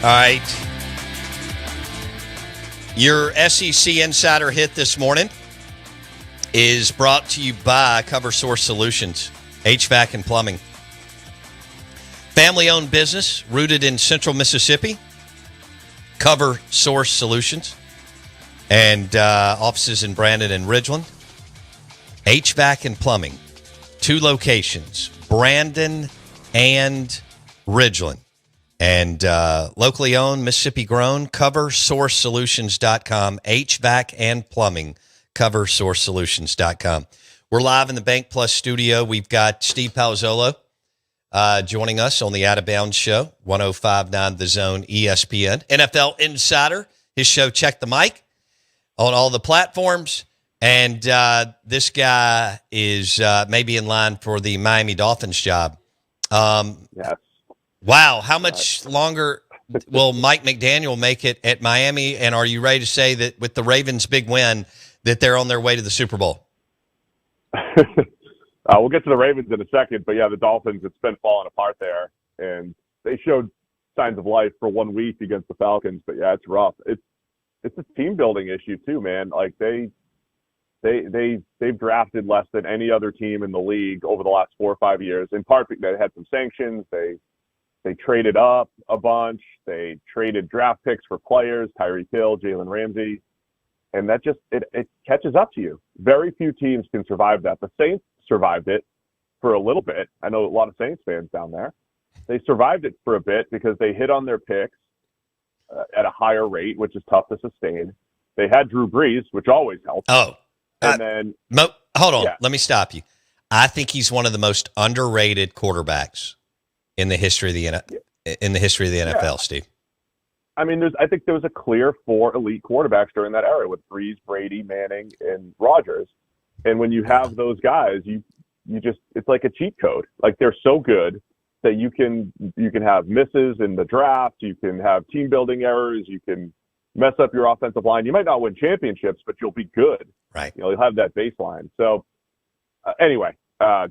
All right. Your SEC Insider hit this morning is brought to you by Cover Source Solutions, HVAC and Plumbing. Family-owned business rooted in Central Mississippi. Cover Source Solutions. And offices in Brandon and Ridgeland. HVAC and Plumbing. 2 locations, Brandon and Ridgeland. And locally owned, Mississippi grown, CoverSourceSolutions.com, HVAC and Plumbing, CoverSourceSolutions.com. We're live in the Bank Plus studio. We've got Steve Palazzolo joining us on the Out of Bounds Show, 105.9 The Zone, ESPN. NFL Insider, his show Check the Mic, on all the platforms. And this guy is maybe in line for the Miami Dolphins job. Yes. Wow. How much longer will Mike McDaniel make it at Miami? And are you ready to say that with the Ravens' big win that they're on their way to the Super Bowl? We'll get to the Ravens in a second. But, yeah, the Dolphins, it's been falling apart there. And they showed signs of life for 1 week against the Falcons. But, yeah, it's rough. It's a team-building issue too, man. Like, they've drafted less than any other team in the league over the last 4 or 5 years, in part because they had some sanctions. They traded up a bunch. They traded draft picks for players, Tyreek Hill, Jalen Ramsey. And that just, it catches up to you. Very few teams can survive that. The Saints survived it for a little bit. I know a lot of Saints fans down there. They survived it for a bit because they hit on their picks at a higher rate, which is tough to sustain. They had Drew Brees, which always helps. Oh, and then hold on. Yeah. Let me stop you. I think he's one of the most underrated quarterbacks in the history of the NFL, Yeah. Steve. I mean, I think there was a clear 4 elite quarterbacks during that era with Brees, Brady, Manning, and Rodgers. And when you have those guys, you just, it's like a cheat code. Like, they're so good that you can have misses in the draft, you can have team building errors, you can mess up your offensive line. You might not win championships, but you'll be good. Right. You'll have that baseline. So anyway,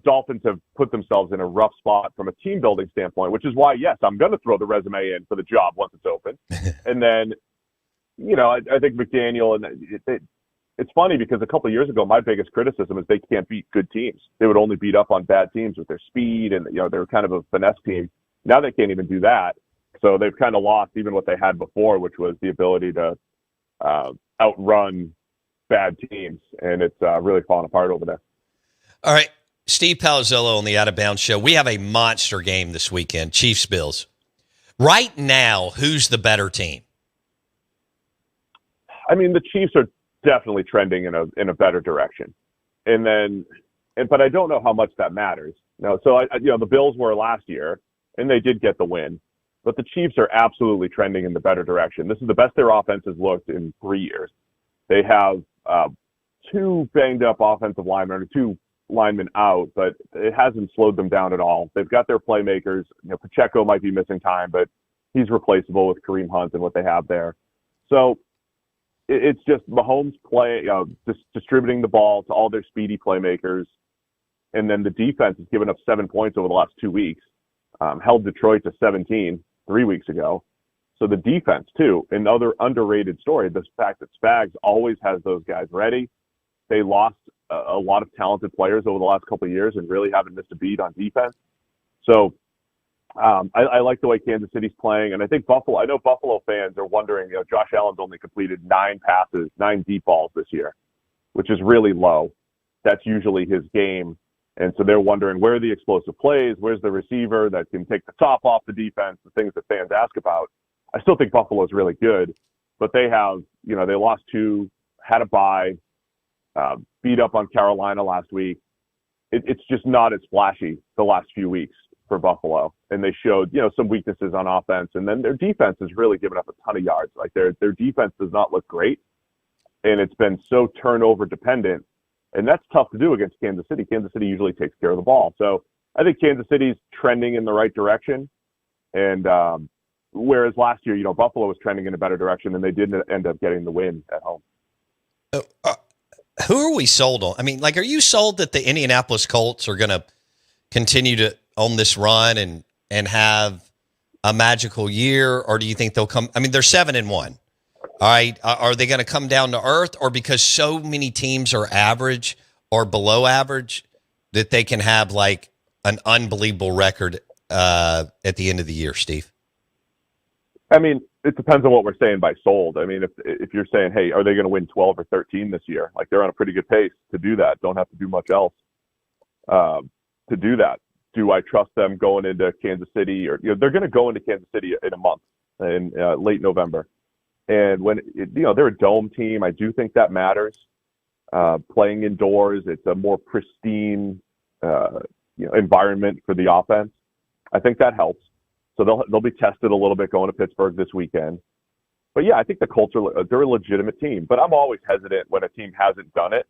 Dolphins have put themselves in a rough spot from a team building standpoint, which is why, yes, I'm going to throw the resume in for the job once it's open. And then, I think McDaniel, and it's funny because a couple of years ago, my biggest criticism is they can't beat good teams. They would only beat up on bad teams with their speed, and they're kind of a finesse team. Now they can't even do that. So they've kind of lost even what they had before, which was the ability to outrun bad teams, and it's really falling apart over there. All right. Steve Palazzolo on the Out of Bounds Show. We have a monster game this weekend, Chiefs-Bills. Right now, who's the better team? I mean, the Chiefs are definitely trending in a better direction, but I don't know how much that matters. So the Bills were last year, and they did get the win, but the Chiefs are absolutely trending in the better direction. This is the best their offense has looked in 3 years. They have 2 banged up offensive linemen, or 2 linemen out, but it hasn't slowed them down at all. They've got their playmakers. Pacheco might be missing time, but he's replaceable with Kareem Hunt and what they have there. So it's just Mahomes distributing the ball to all their speedy playmakers, and then the defense has given up 7 points over the last 2 weeks, held Detroit to 17 3 weeks ago. So the defense too, another underrated story, the fact that Spags always has those guys ready. They lost a lot of talented players over the last couple of years and really haven't missed a beat on defense. So I like the way Kansas City's playing. And I think I know Buffalo fans are wondering, Josh Allen's only completed 9 passes, 9 deep balls this year, which is really low. That's usually his game. And so they're wondering, where are the explosive plays? Where's the receiver that can take the top off the defense, the things that fans ask about? I still think Buffalo is really good, but they have, they lost 2, had a bye, beat up on Carolina last week. It's just not as flashy the last few weeks for Buffalo. And they showed, some weaknesses on offense. And then their defense has really given up a ton of yards. Like their defense does not look great. And it's been so turnover dependent. And that's tough to do against Kansas City. Kansas City usually takes care of the ball. So I think Kansas City's trending in the right direction. And whereas last year, Buffalo was trending in a better direction, and they didn't end up getting the win at home. Who are we sold on? I mean, are you sold that the Indianapolis Colts are going to continue to own this run and have a magical year, or do you think they'll come? I mean, they're 7-1. All right. Are they going to come down to earth, or because so many teams are average or below average that they can have like an unbelievable record at the end of the year, Steve? I mean, it depends on what we're saying by sold. I mean, if you're saying, hey, are they going to win 12 or 13 this year? Like, they're on a pretty good pace to do that. Don't have to do much else to do that. Do I trust them going into Kansas City? Or, they're going to go into Kansas City in a month, in late November. And when, they're a dome team, I do think that matters. Playing indoors, it's a more pristine, environment for the offense. I think that helps. So they'll be tested a little bit going to Pittsburgh this weekend. But yeah, I think the Colts they're a legitimate team. But I'm always hesitant when a team hasn't done it,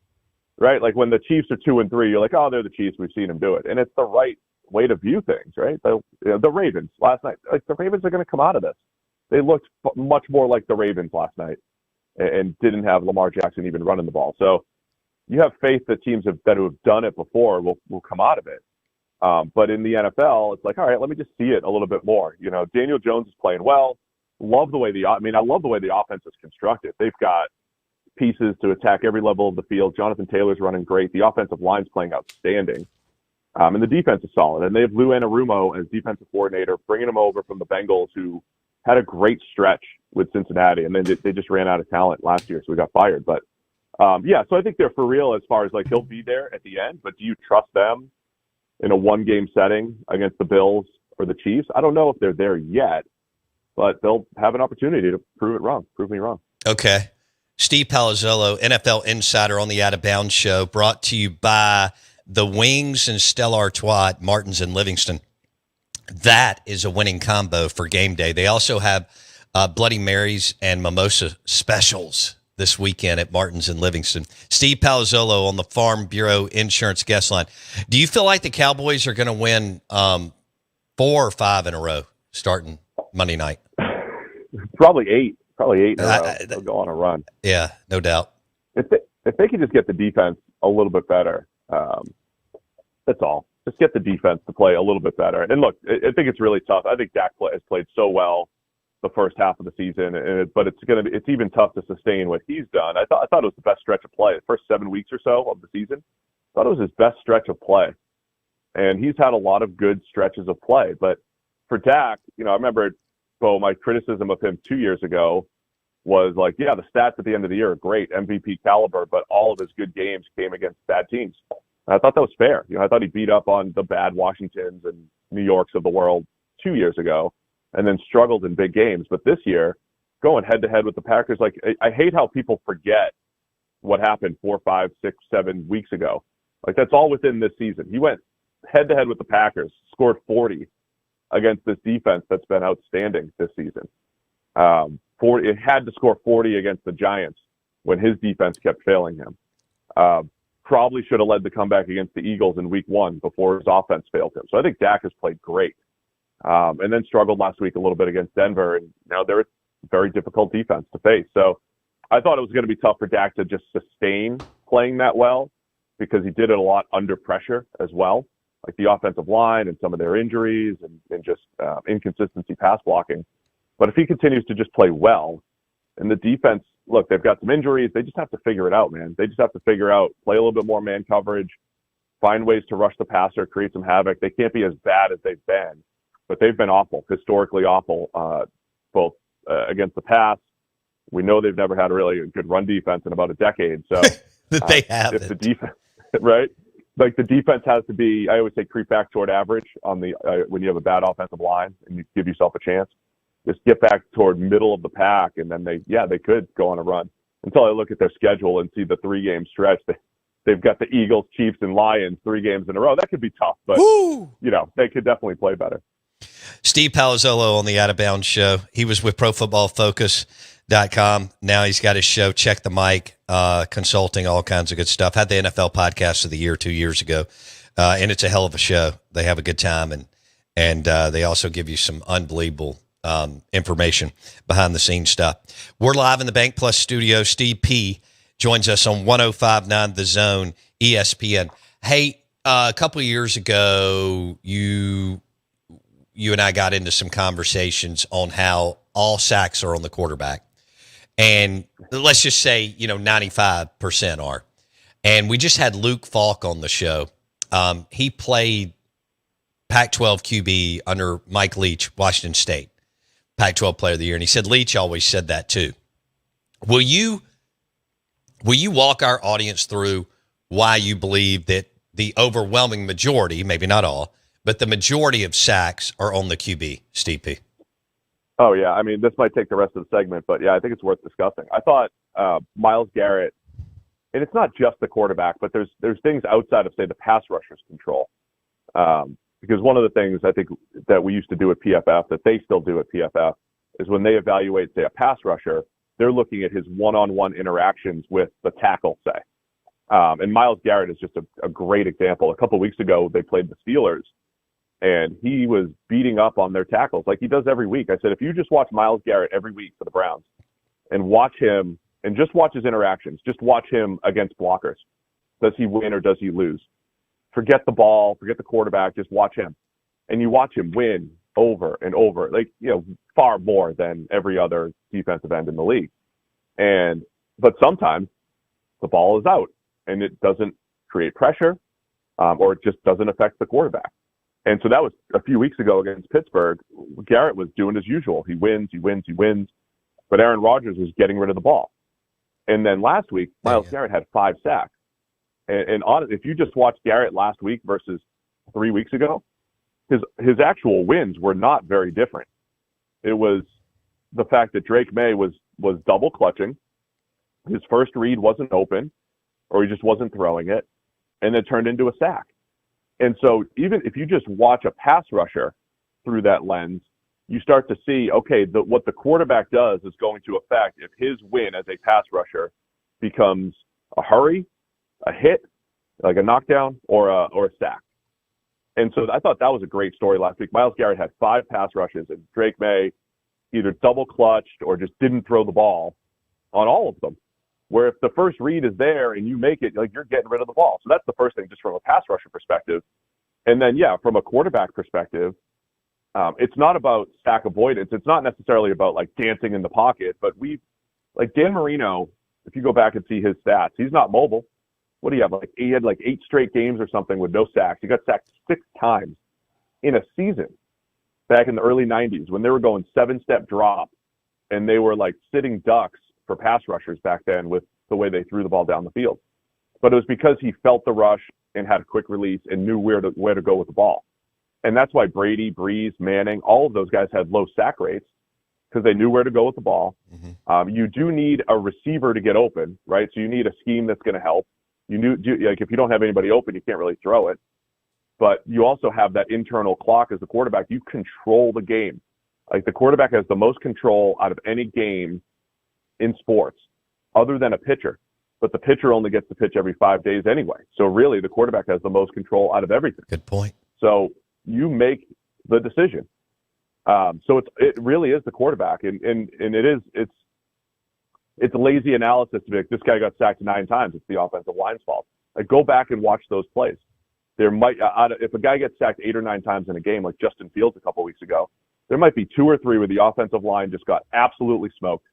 right? Like when the Chiefs are 2-3, you're like, oh, they're the Chiefs. We've seen them do it, and it's the right way to view things, right? The Ravens last night, like the Ravens are going to come out of this. They looked much more like the Ravens last night, and didn't have Lamar Jackson even running the ball. So you have faith that teams that have done it before will come out of it. But in the NFL, it's like, all right, let me just see it a little bit more. Daniel Jones is playing well. I love the way the offense is constructed. They've got pieces to attack every level of the field. Jonathan Taylor's running great. The offensive line's playing outstanding. And the defense is solid. And they have Lou Anarumo as defensive coordinator, bringing him over from the Bengals, who had a great stretch with Cincinnati. And then they just ran out of talent last year, so he got fired. But, so I think they're for real as far as, like, he'll be there at the end. But do you trust them in a one-game setting against the Bills or the Chiefs? I don't know if they're there yet, but they'll have an opportunity to prove me wrong. Okay. Steve Palazzolo, NFL Insider on the Out of Bounds Show, brought to you by the Wings and Stella Artois at Martin's and Livingston. That is a winning combo for game day. They also have Bloody Marys and mimosa specials this weekend at Martin's and Livingston. Steve Palazzolo on the Farm Bureau Insurance Guest Line. Do you feel like the Cowboys are going to win 4 or 5 in a row starting Monday night? Probably 8. Probably 8 in a row. They'll go on a run. Yeah, no doubt. If they could just get the defense a little bit better, that's all. Just get the defense to play a little bit better. And look, I think it's really tough. I think Dak has played so well the first half of the season, but it's even tough to sustain what he's done. I thought it was the best stretch of play. The first 7 weeks or so of the season, I thought it was his best stretch of play. And he's had a lot of good stretches of play. But for Dak, I remember, my criticism of him 2 years ago was like, yeah, the stats at the end of the year are great, MVP caliber, but all of his good games came against bad teams. And I thought that was fair. I thought he beat up on the bad Washingtons and New Yorks of the world 2 years ago, and then struggled in big games. But this year, going head-to-head with the Packers, like, I hate how people forget what happened 4, 5, 6, 7 weeks ago. Like, that's all within this season. He went head-to-head with the Packers, scored 40 against this defense that's been outstanding this season. It had to score 40 against the Giants when his defense kept failing him. Probably should have led the comeback against the Eagles in week 1 before his offense failed him. So I think Dak has played great. And then struggled last week a little bit against Denver, and now they're a very difficult defense to face. So I thought it was going to be tough for Dak to just sustain playing that well, because he did it a lot under pressure as well, like the offensive line and some of their injuries and just inconsistency pass blocking. But if he continues to just play well, and the defense, look, they've got some injuries, they just have to figure it out, man. They just have to figure out, play a little bit more man coverage, find ways to rush the passer, create some havoc. They can't be as bad as they've been, but they've been awful, historically awful, both against the pass. We know they've never had a really good run defense in about a decade. So they have if the defense, right? Like the defense has to be, I always say, creep back toward average on the when you have a bad offensive line and you give yourself a chance. Just get back toward middle of the pack, and then they could go on a run. Until I look at their schedule and see the 3-game stretch, they've got the Eagles, Chiefs, and Lions 3 games in a row. That could be tough, but they could definitely play better. Steve Palazzolo on the Out of Bounds Show. He was with ProFootballFocus.com. Now he's got his show, Check the Mic, consulting, all kinds of good stuff. Had the NFL Podcast of the Year 2 years ago, and it's a hell of a show. They have a good time, and they also give you some unbelievable information, behind the scenes stuff. We're live in the Bank Plus studio. Steve P joins us on 105.9 The Zone, ESPN. Hey, a couple of years ago, you you and I got into some conversations on how all sacks are on the quarterback. And let's just say, 95% are. And we just had Luke Falk on the show. He played Pac-12 QB under Mike Leach, Washington State, Pac-12 Player of the Year. And he said Leach always said that too. Will you walk our audience through why you believe that the overwhelming majority, maybe not all, but the majority of sacks are on the QB, Steve P? Oh, yeah. I mean, this might take the rest of the segment, but yeah, I think it's worth discussing. I thought Myles Garrett, and it's not just the quarterback, but there's things outside of, say, the pass rusher's control. Because one of the things I think that we used to do at PFF, that they still do at PFF, is when they evaluate, say, a pass rusher, they're looking at his one-on-one interactions with the tackle, say. And Myles Garrett is just a great example. A couple of weeks ago, they played the Steelers, and he was beating up on their tackles like he does every week. I said, if you just watch Myles Garrett every week for the Browns and watch him and just watch his interactions, just watch him against blockers. Does he win or does he lose? Forget the ball, forget the quarterback, just watch him. And you watch him win over and over, far more than every other defensive end in the league. But sometimes the ball is out and it doesn't create pressure, or it just doesn't affect the quarterback. And so that was a few weeks ago against Pittsburgh. Garrett was doing as usual. He wins. But Aaron Rodgers was getting rid of the ball. And then last week, Myles Garrett had 5 sacks. And if you just watch Garrett last week versus 3 weeks ago, his actual wins were not very different. It was the fact that Drake May was double clutching. His first read wasn't open, or he just wasn't throwing it, and it turned into a sack. And so even if you just watch a pass rusher through that lens, you start to see, okay, what the quarterback does is going to affect if his win as a pass rusher becomes a hurry, a hit, like a knockdown, or a sack. And so I thought that was a great story last week. Myles Garrett had 5 pass rushes, and Drake May either double clutched or just didn't throw the ball on all of them. Where if the first read is there and you make it, you're getting rid of the ball. So that's the first thing, just from a pass rusher perspective. And then, from a quarterback perspective, it's not about sack avoidance. It's not necessarily about dancing in the pocket, but Dan Marino, if you go back and see his stats, he's not mobile. What do you have? He had 8 straight games or something with no sacks. He got sacked 6 times in a season back in the early 90s when they were going 7-step drop, and they were sitting ducks for pass rushers back then with the way they threw the ball down the field. But it was because he felt the rush and had a quick release and knew where to go with the ball. And that's why Brady, Breeze, Manning, all of those guys had low sack rates, because they knew where to go with the ball. Mm-hmm. You do need a receiver to get open, right? So you need a scheme that's going to help. If you don't have anybody open, you can't really throw it. But you also have that internal clock as the quarterback. You control the game. The quarterback has the most control out of any game in sports, other than a pitcher. But the pitcher only gets to pitch every 5 days anyway. So really, the quarterback has the most control out of everything. Good point. So you make the decision. So it really is the quarterback, and it's lazy analysis to be this guy got sacked 9 times. It's the offensive line's fault. Go back and watch those plays. There might if a guy gets sacked 8 or 9 times in a game, like Justin Fields a couple weeks ago, there might be 2 or 3 where the offensive line just got absolutely smoked.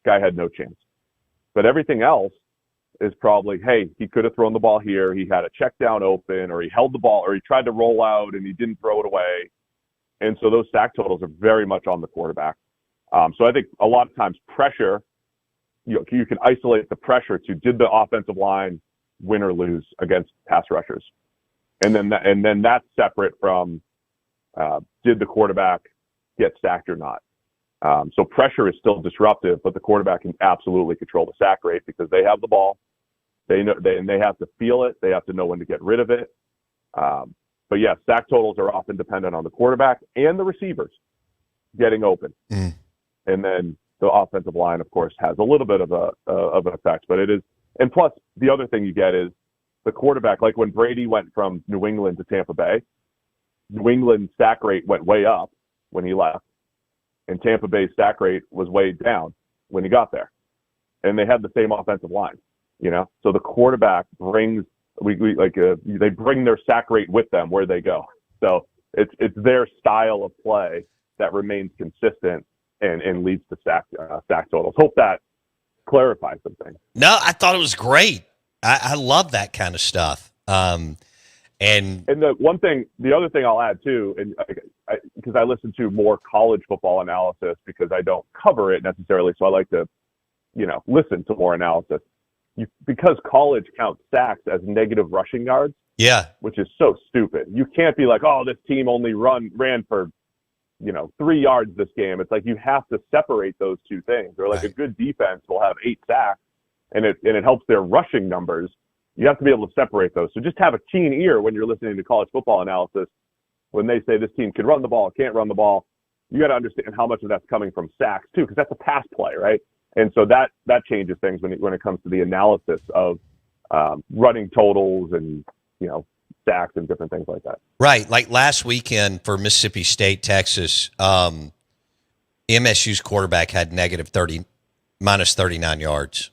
Guy had no chance. But everything else is probably, hey, he could have thrown the ball here. He had a check down open, or he held the ball, or he tried to roll out and he didn't throw it away. And so those sack totals are very much on the quarterback. So I think a lot of times pressure, you can isolate the pressure to, did the offensive line win or lose against pass rushers? And then that's separate from did the quarterback get sacked or not? So pressure is still disruptive, but the quarterback can absolutely control the sack rate because they have the ball. They know they have to feel it. They have to know when to get rid of it. But yeah, sack totals are often dependent on the quarterback and the receivers getting open. And then the offensive line, of course, has a little bit of an effect. But it is, and plus the other thing you get is the quarterback. Like when Brady went from New England to Tampa Bay, New England's sack rate went way up when he left, and Tampa Bay's sack rate was way down when he got there. And they had the same offensive line, So the quarterback brings they bring their sack rate with them where they go. So It's their style of play that remains consistent and leads to sack totals. Hope that clarifies some things. No, I thought it was great. I love that kind of stuff. And the other thing I'll add too, and because I listen to more college football analysis because I don't cover it necessarily, so I like to, listen to more analysis. Because college counts sacks as negative rushing yards, which is so stupid. You can't be like, oh, this team only ran for, 3 yards this game. It's like you have to separate those two things. Or like a good defense will have 8 sacks, and it helps their rushing numbers. You have to be able to separate those. So just have a keen ear when you're listening to college football analysis. When they say this team can run the ball, can't run the ball, you got to understand how much of that's coming from sacks too, because that's a pass play, right? And so that changes things when it comes to the analysis of running totals and sacks and different things like that. Right, like last weekend for Mississippi State, Texas, MSU's quarterback had minus 39 yards.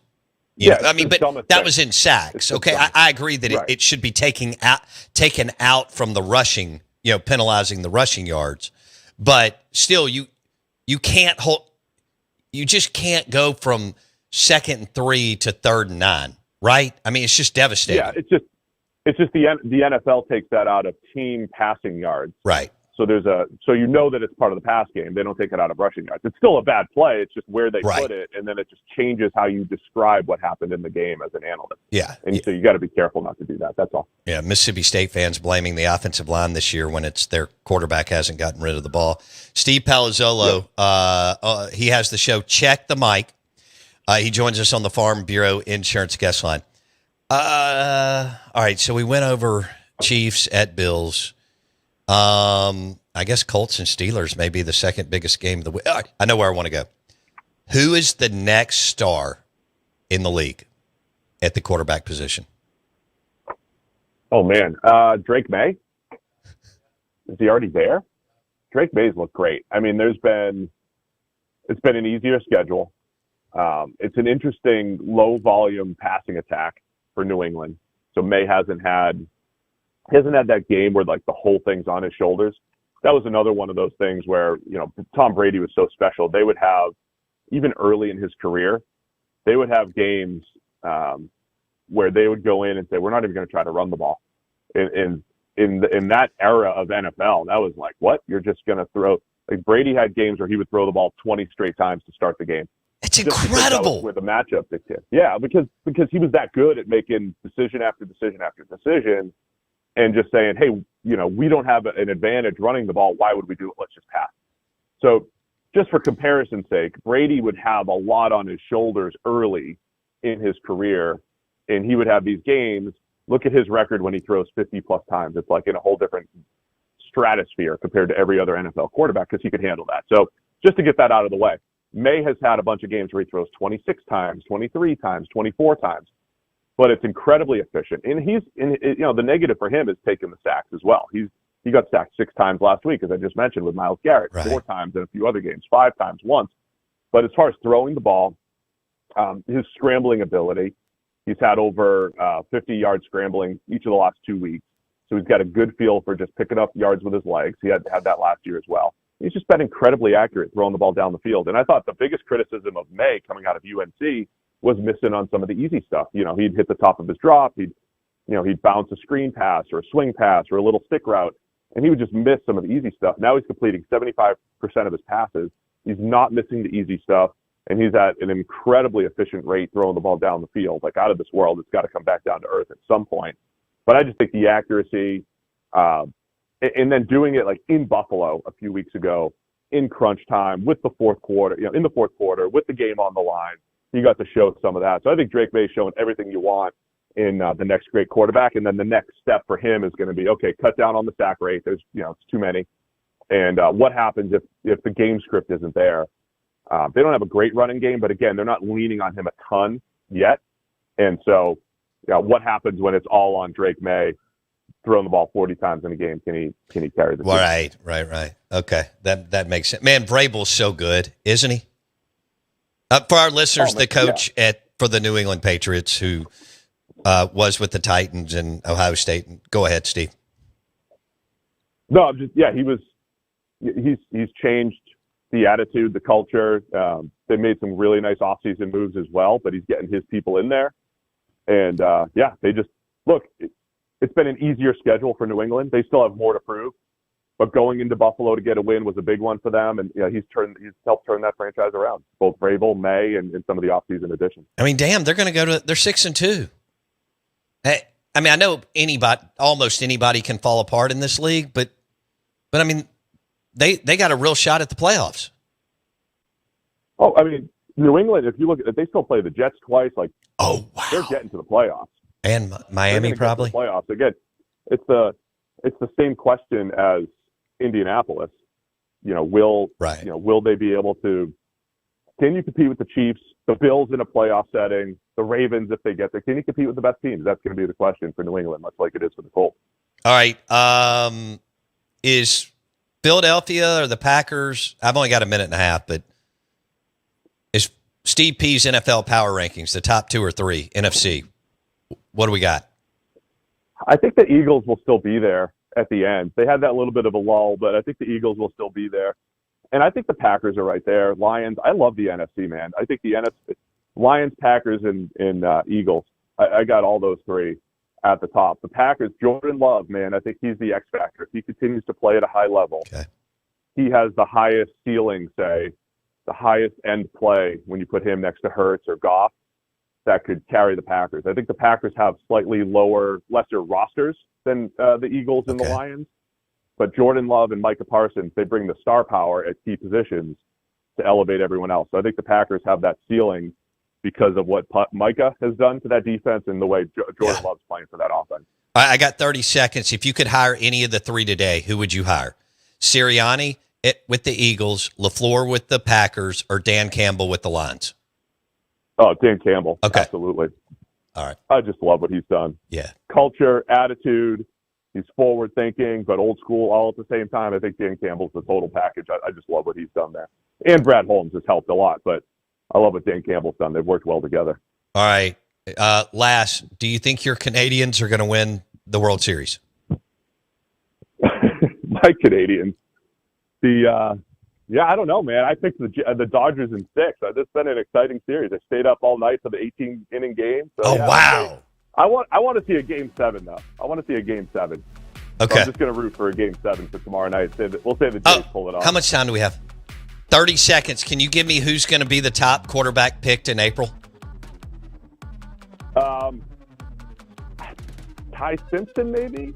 But that was in sacks. Okay, I agree that it should be taken out from the rushing, penalizing the rushing yards. But still, you can't hold. You just can't go from 2nd and 3 to 3rd and 9, right? I mean, it's just devastating. Yeah, it's just the NFL takes that out of team passing yards. Right. So that it's part of the pass game. They don't take it out of rushing yards. It's still a bad play. It's just where they put it, and then it just changes how you describe what happened in the game as an analyst. Yeah. And so you got to be careful not to do that. That's all. Yeah, Mississippi State fans blaming the offensive line this year when it's their quarterback hasn't gotten rid of the ball. Steve Palazzolo, he has the show Check the Mic. He joins us on the Farm Bureau Insurance guest line. All right, so we went over Chiefs at Bills. I guess Colts and Steelers may be the second biggest game of the week. I know where I want to go. Who is the next star in the league at the quarterback position? Oh, man. Drake May? Is he already there? Drake May's looked great. I mean, it's been an easier schedule. It's an interesting low-volume passing attack for New England. So May hasn't had that game where like the whole thing's on his shoulders. That was another one of those things where, Tom Brady was so special. They would have, even early in his career, they would have games where they would go in and say, we're not even going to try to run the ball. In that era of NFL, that was like, what? You're just going to throw? Like Brady had games where he would throw the ball 20 straight times to start the game. It's incredible. Where the matchup dictated. Yeah, because he was that good at making decision after decision after decision. And just saying, hey, we don't have an advantage running the ball. Why would we do it? Let's just pass. So just for comparison's sake, Brady would have a lot on his shoulders early in his career, and he would have these games. Look at his record when he throws 50-plus times. It's like in a whole different stratosphere compared to every other NFL quarterback because he could handle that. So just to get that out of the way, May has had a bunch of games where he throws 26 times, 23 times, 24 times. But it's incredibly efficient. And the negative for him is taking the sacks as well. He got sacked 6 times last week, as I just mentioned, with Myles Garrett, 4 times in a few other games, 5 times once. But as far as throwing the ball, his scrambling ability, he's had over 50 yards scrambling each of the last 2 weeks. So he's got a good feel for just picking up yards with his legs. He had that last year as well. He's just been incredibly accurate throwing the ball down the field. And I thought the biggest criticism of May coming out of UNC was missing on some of the easy stuff. He'd hit the top of his drop. He'd bounce a screen pass or a swing pass or a little stick route, and he would just miss some of the easy stuff. Now he's completing 75% of his passes. He's not missing the easy stuff, and he's at an incredibly efficient rate throwing the ball down the field. Like out of this world, it's got to come back down to earth at some point. But I just think the accuracy, and then doing it like in Buffalo a few weeks ago in crunch time with the fourth quarter, in the fourth quarter with the game on the line, he got to show some of that. So I think Drake May's showing everything you want in the next great quarterback. And then the next step for him is going to be, okay, cut down on the sack rate. There's, it's too many. And what happens if the game script isn't there? They don't have a great running game, but again, they're not leaning on him a ton yet. And so what happens when it's all on Drake May throwing the ball 40 times in a game? Can he carry the team? Right. Okay. That makes sense. Man, Vrabel's so good, isn't he? For our listeners, the coach for the New England Patriots who was with the Titans and Ohio State. Go ahead, Steve. No, I'm just he's changed the attitude, the culture. They made some really nice offseason moves as well, but he's getting his people in there. And they just look. It's been an easier schedule for New England. They still have more to prove, but going into Buffalo to get a win was a big one for them. And he's helped turn that franchise around. Both Vrabel, May, and some of the offseason additions. I mean, damn, they're going to they're 6-2. Hey, I mean, I know almost anybody can fall apart in this league, but I mean, they got a real shot at the playoffs. Oh, I mean, New England, if you look at, they still play the Jets twice. Like, oh wow, they're getting to the playoffs. And Miami probably playoffs again. It's the same question as Indianapolis. Will they be able to? Can you compete with the Chiefs, the Bills in a playoff setting, the Ravens if they get there? Can you compete with the best teams? That's going to be the question for New England, much like it is for the Colts. All right, is Philadelphia or the Packers? I've only got a minute and a half, but is Steve P's NFL power rankings the top 2 or 3 NFC? What do we got? I think the Eagles will still be there at the end. They had that little bit of a lull, but I think the Eagles will still be there. And I think the Packers are right there. Lions, I love the NFC, man. I think the NFC, Lions, Packers, and Eagles. I got all those 3 at the top. The Packers, Jordan Love, man, I think he's the X factor. If he continues to play at a high level, he has the highest ceiling, the highest end play when you put him next to Hurts or Goff. That could carry the Packers. I think the Packers have slightly lesser rosters than the Eagles and the Lions. But Jordan Love and Micah Parsons, they bring the star power at key positions to elevate everyone else. So I think the Packers have that ceiling because of what Micah has done to that defense and the way Jordan Love's playing for that offense. I got 30 seconds. If you could hire any of the 3 today, who would you hire? Sirianni with the Eagles, LaFleur with the Packers, or Dan Campbell with the Lions? Oh, Dan Campbell. Okay. Absolutely. All right. I just love what he's done. Yeah. Culture, attitude. He's forward thinking, but old school all at the same time. I think Dan Campbell's the total package. I just love what he's done there. And Brad Holmes has helped a lot, but I love what Dan Campbell's done. They've worked well together. All right. Last, do you think your Canadians are going to win the World Series? My Canadians. I don't know, man. I picked the Dodgers in 6. This has been an exciting series. I stayed up all night for the 18-inning game. So, wow. I want to see a Game 7, though. I want to see a Game 7. Okay. So I'm just going to root for a Game 7 for tomorrow night. We'll say the Jays pull it off. How much time do we have? 30 seconds. Can you give me who's going to be the top quarterback picked in April? Ty Simpson, maybe?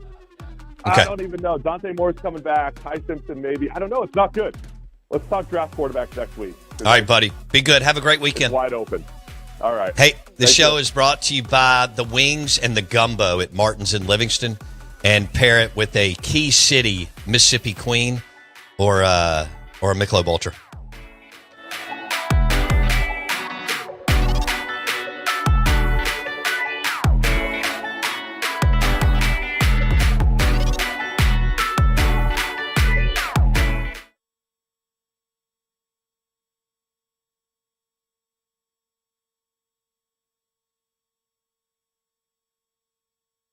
Okay. I don't even know. Dante Moore's coming back. Ty Simpson, maybe. I don't know. It's not good. Let's talk draft quarterbacks next week. All right, buddy. Be good. Have a great weekend. It's wide open. All right. Hey, the show is brought to you by the Wings and the Gumbo at Martin's in Livingston. And pair it with a Key City Mississippi Queen or a Michelob Ultra.